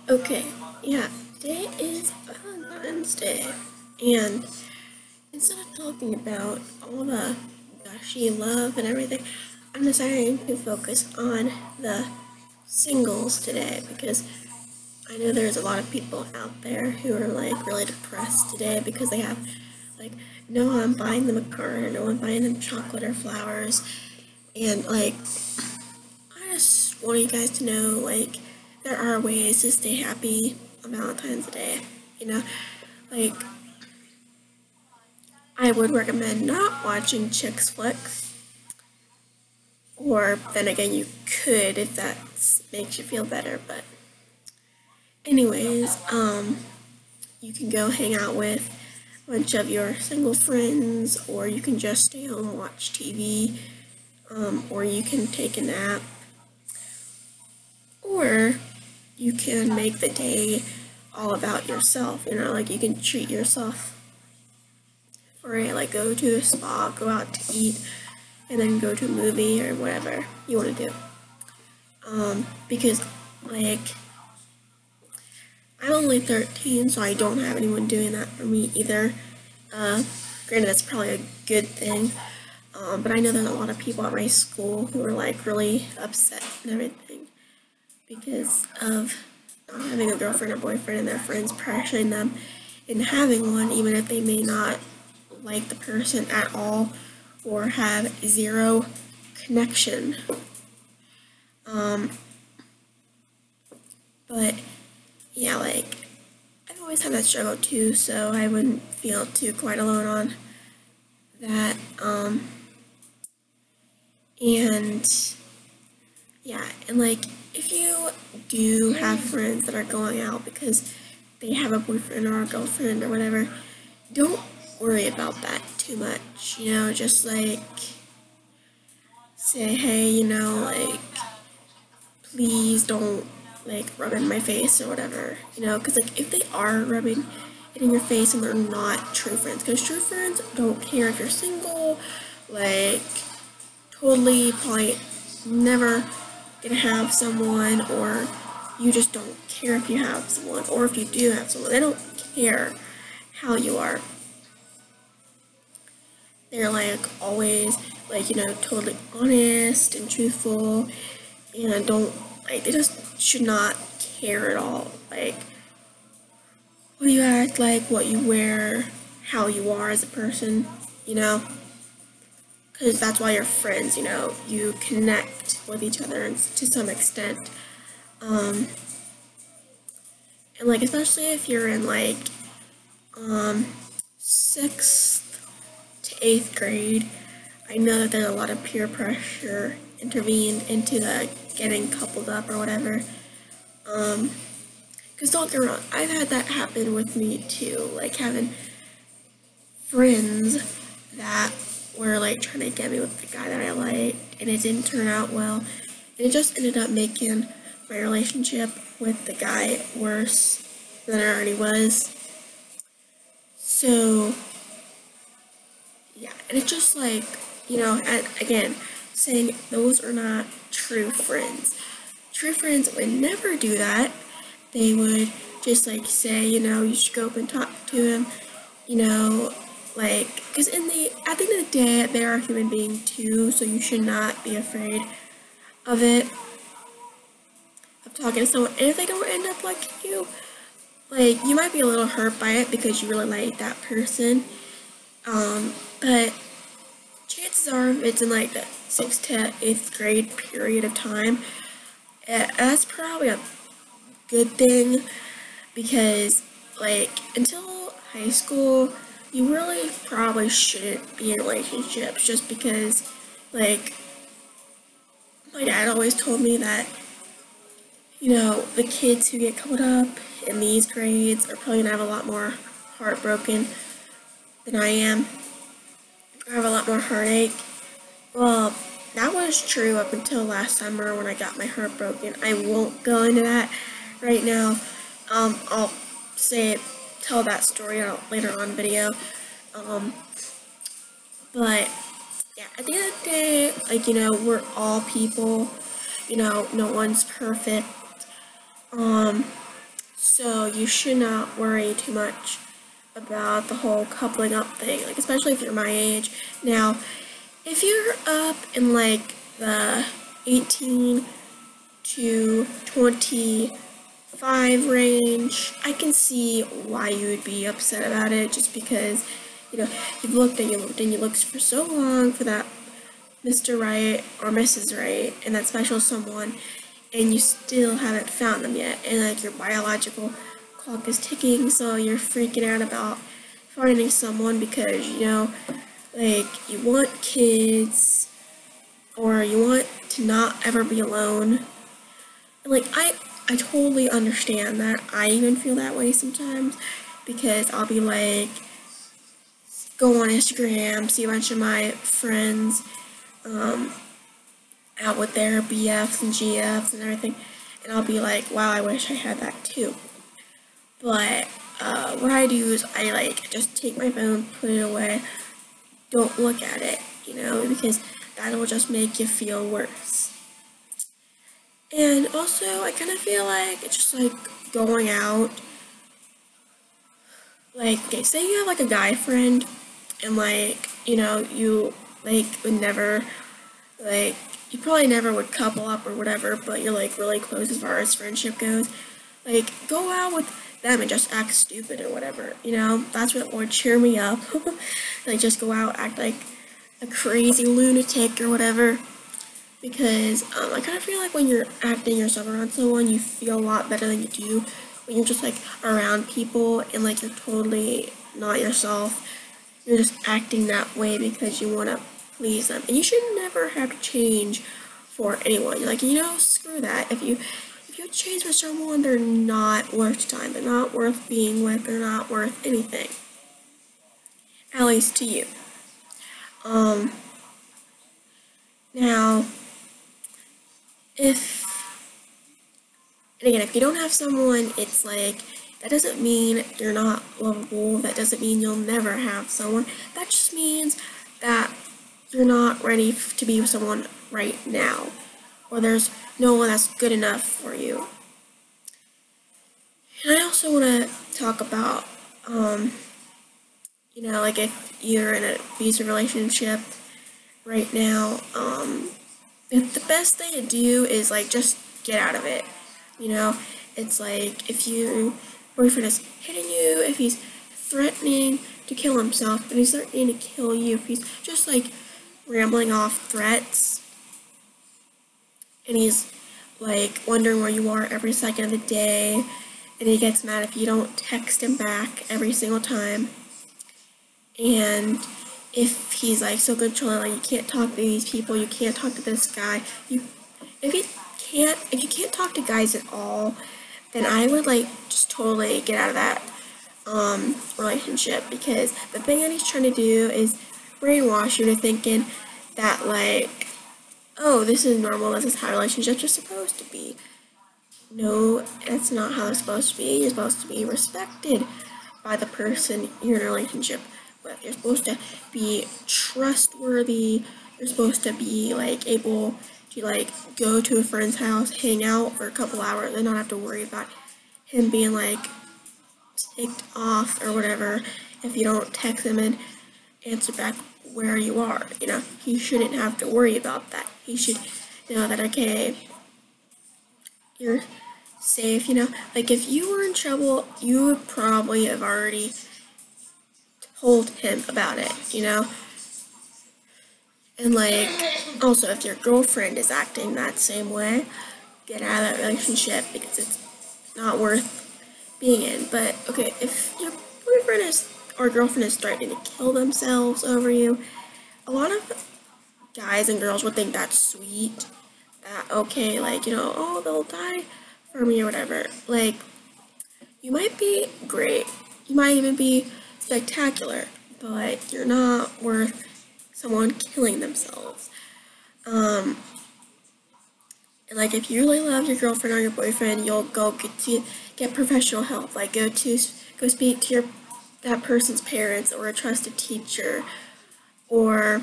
Okay, yeah, today is Valentine's Day, and instead of talking about all the gushy love and everything, I'm deciding to focus on the singles today because I know there's a lot of people out there who are like really depressed today because they have like no one buying them a card or no one buying them chocolate or flowers, and like I just want you guys to know, like, there are ways to stay happy on Valentine's Day. You know, like, I would recommend not watching chick flicks, or then again, you could if that makes you feel better. But, anyways, you can go hang out with a bunch of your single friends, or you can just stay home, watch TV, or you can take a nap, or you can make the day all about yourself. You know, like you can treat yourself for it, like go to a spa, go out to eat, and then go to a movie or whatever you want to do. Because like I'm only 13, so I don't have anyone doing that for me either. Granted, that's probably a good thing. But I know there's a lot of people at my school who are like really upset and everything because of not having a girlfriend or boyfriend and their friends pressuring them into having one, even if they may not like the person at all or have zero connection. But yeah, like I've always had that struggle too, so I wouldn't feel too quite alone on that. And yeah, and like if you do have friends that are going out because they have a boyfriend or a girlfriend or whatever, don't worry about that too much. You know, just like say, hey, you know, like please don't like rub it in my face or whatever. You know, because like if they are rubbing it in your face and they're not true friends, because true friends don't care if you're single, like totally probably never gonna have someone, or you just don't care if you have someone, or if you do have someone, they don't care how you are. They're like always like, you know, totally honest and truthful, and don't like they just should not care at all like what you act like, what you wear, how you are as a person, you know, because that's why you're friends. You know, you connect with each other to some extent. And like especially if you're in like sixth to eighth grade, I know that there's a lot of peer pressure intervened into the getting coupled up or whatever. Because don't get me wrong, I've had that happen with me too, like having friends that were like trying to get me with the guy that I liked, and it didn't turn out well, and it just ended up making my relationship with the guy worse than it already was. So yeah, and it's just like, you know, again, saying those are not true friends. True friends would never do that. They would just like say, you know, you should go up and talk to him, you know, like, because at the end of the day, they are a human being too, so you should not be afraid of it, of talking to someone. And if they don't end up liking you, like, you might be a little hurt by it because you really like that person, but chances are if it's in like the 6th to 8th grade period of time, that's probably a good thing because like until high school you really probably shouldn't be in relationships, just because like my dad always told me that, you know, the kids who get caught up in these grades are probably gonna have a lot more heartbroken than I am, or have a lot more heartache. Well, that was true up until last summer when I got my heart broken. I won't go into that right now. I'll tell that story later on video. But yeah, at the end of the day, like, you know, we're all people. You know, no one's perfect. So you should not worry too much about the whole coupling up thing, like especially if you're my age. Now, if you're up in like the 18 to 25 range, I can see why you would be upset about it, just because, you've looked and you looked and you looked for so long for that Mr. Right or Mrs. Right and that special someone, and you still haven't found them yet, and like your biological clock is ticking, so you're freaking out about finding someone because like you want kids or you want to not ever be alone. And like I totally understand that. I even feel that way sometimes because I'll be like go on Instagram, see a bunch of my friends out with their BFs and GFs and everything, and I'll be like, wow, I wish I had that too. But what I do is I like just take my phone, put it away, don't look at it, because that will just make you feel worse. And also, I kind of feel like it's just like going out. Like, okay, say you have like a guy friend, and like, you like would never, like, you probably never would couple up or whatever, but you're like really close as far as friendship goes. Like, go out with them and just act stupid or whatever, that's what would cheer me up. Like, just go out, act like a crazy lunatic or whatever. Because I kind of feel like when you're acting yourself around someone, you feel a lot better than you do when you're just like around people and like you're totally not yourself. You're just acting that way because you want to please them, and you should never have to change for anyone. You're like, screw that. If you change for someone, they're not worth time. They're not worth being with. They're not worth anything. At least to you. Now, if you don't have someone, it's like, that doesn't mean you're not lovable. That doesn't mean you'll never have someone. That just means that you're not ready to be with someone right now, or there's no one that's good enough for you. And I also want to talk about, like if you're in an abusive relationship right now, if the best thing to do is like just get out of it. It's like if your boyfriend is hitting you, if he's threatening to kill himself, if he's threatening to kill you, if he's just like rambling off threats, and he's like wondering where you are every second of the day, and he gets mad if you don't text him back every single time, and if he's like so controlling, like you can't talk to these people, you can't talk to this guy, if you can't talk to guys at all, then I would like just totally get out of that relationship, because the thing that he's trying to do is brainwash you into thinking that like, oh, this is normal, this is how relationships are supposed to be. No, that's not how it's supposed to be. You're supposed to be respected by the person you're in a relationship with. You're supposed to be trustworthy. You're supposed to be like able to like go to a friend's house, hang out for a couple hours, and not have to worry about him being like ticked off or whatever if you don't text him and answer back where you are. He shouldn't have to worry about that. He should know that, okay, you're safe. Like if you were in trouble, you would probably have already told him about it, and like, also if your girlfriend is acting that same way, get out of that relationship because it's not worth being in. But okay, if your boyfriend or girlfriend is threatening to kill themselves over you, a lot of guys and girls would think that's sweet. That, okay, like, oh, they'll die for me or whatever. Like, you might be great. You might even be spectacular, but you're not worth someone killing themselves. And like if you really love your girlfriend or your boyfriend, you'll go get professional help. Like go speak to that person's parents or a trusted teacher, or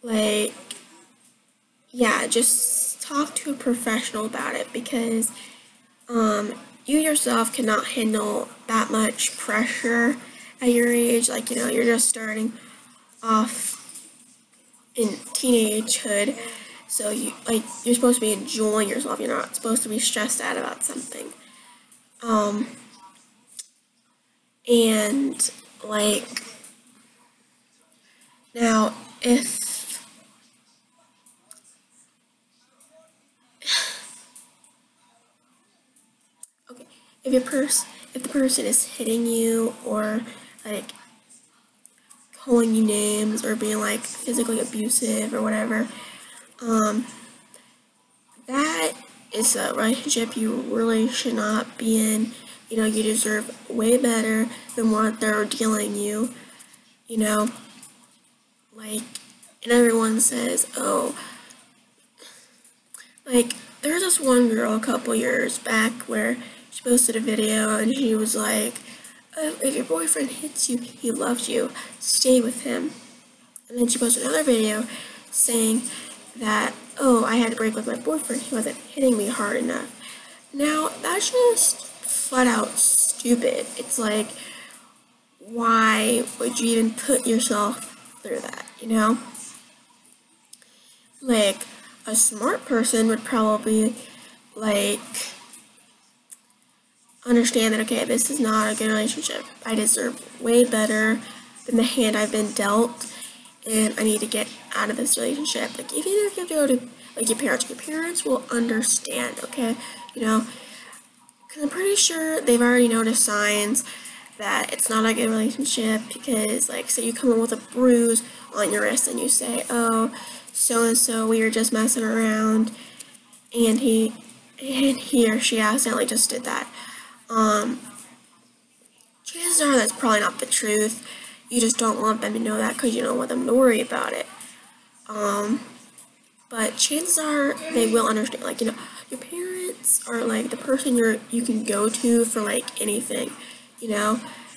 like, yeah, just talk to a professional about it, because you yourself cannot handle that much pressure at your age. Like, you're just starting off in teenagehood, so you're supposed to be enjoying yourself. You're not supposed to be stressed out about something. And like, now okay, if the person is hitting you, or like calling you names, or being like physically abusive or whatever, that is a relationship you really should not be in. You deserve way better than what they're dealing you. You know, like, and everyone says, oh, like, there's this one girl a couple years back where she posted a video and she was like, oh, if your boyfriend hits you, he loves you, stay with him. And then she posted another video saying that, oh, I had to break with my boyfriend, he wasn't hitting me hard enough. Now, that's just flat out stupid. It's like, why would you even put yourself through that, Like, a smart person would probably, like, understand that, okay, this is not a good relationship. I deserve way better than the hand I've been dealt, and I need to get out of this relationship. Like, even if you have to go to, like, your parents will understand, okay? Because I'm pretty sure they've already noticed signs that it's not a good relationship, because, like, say you come in with a bruise on your wrist and you say, oh, so-and-so, we were just messing around, and he or she accidentally just did that. Chances are that's probably not the truth. You just don't want them to know that because you don't want them to worry about it. But chances are they will understand. Like, your parents are like the person you can go to for like anything.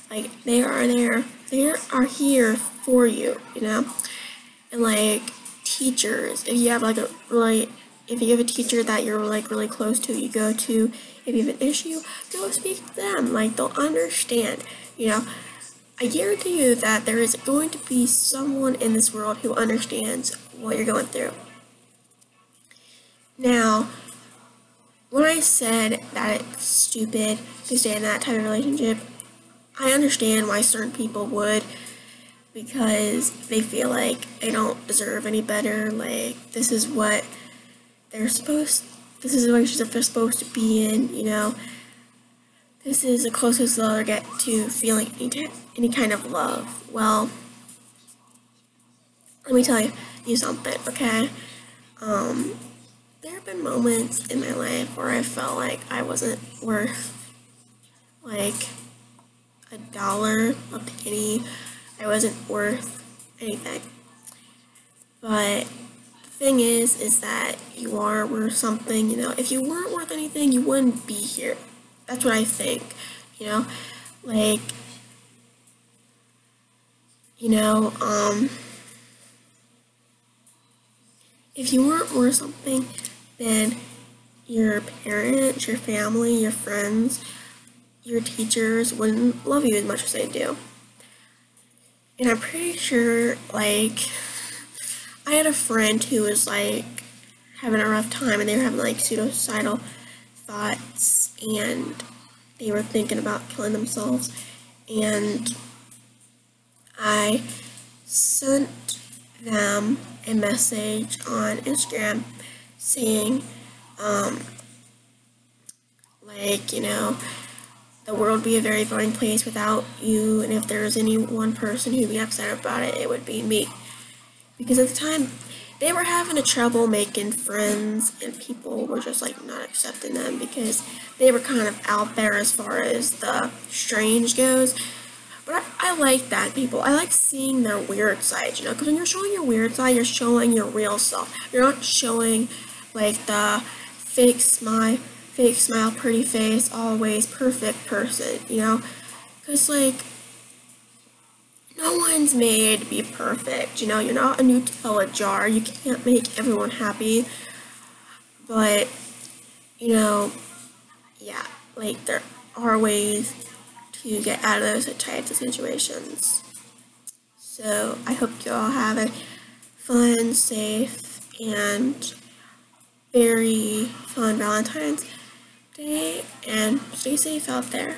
Like, they are there. They are here for you. And like teachers, if you have a teacher that you're like really close to, you go to. If you have an issue, go speak to them. Like, they'll understand. I guarantee you that there is going to be someone in this world who understands what you're going through. Now, when I said that it's stupid to stay in that type of relationship, I understand why certain people would, because they feel like they don't deserve any better. Like, this is what they're supposed. This is the relationship they're supposed to be in. This is the closest they'll ever get to feeling any kind of love. Well, let me tell you something, okay? There have been moments in my life where I felt like I wasn't worth, like, $1, a penny. I wasn't worth anything. But the thing is that you are worth something. If you weren't worth anything, you wouldn't be here. That's what I think. Like, if you weren't worth something, then your parents, your family, your friends, your teachers wouldn't love you as much as they do. And I'm pretty sure, like, I had a friend who was, like, having a rough time, and they were having, like, suicidal thoughts, and they were thinking about killing themselves, and I sent them a message on Instagram saying, the world would be a very boring place without you, and if there was any one person who'd be upset about it, it would be me. Because at the time, they were having a trouble making friends, and people were just, like, not accepting them because they were kind of out there as far as the strange goes. But I like that in people. I like seeing their weird sides, because when you're showing your weird side, you're showing your real self. You're not showing, like, the fake smile, pretty face, always perfect person, Because, like, no one's made to be perfect, You're not a Nutella jar. You can't make everyone happy. But, yeah. like there are ways to get out of those types of situations. So I hope you all have a fun, safe, and very fun Valentine's Day, and stay safe out there.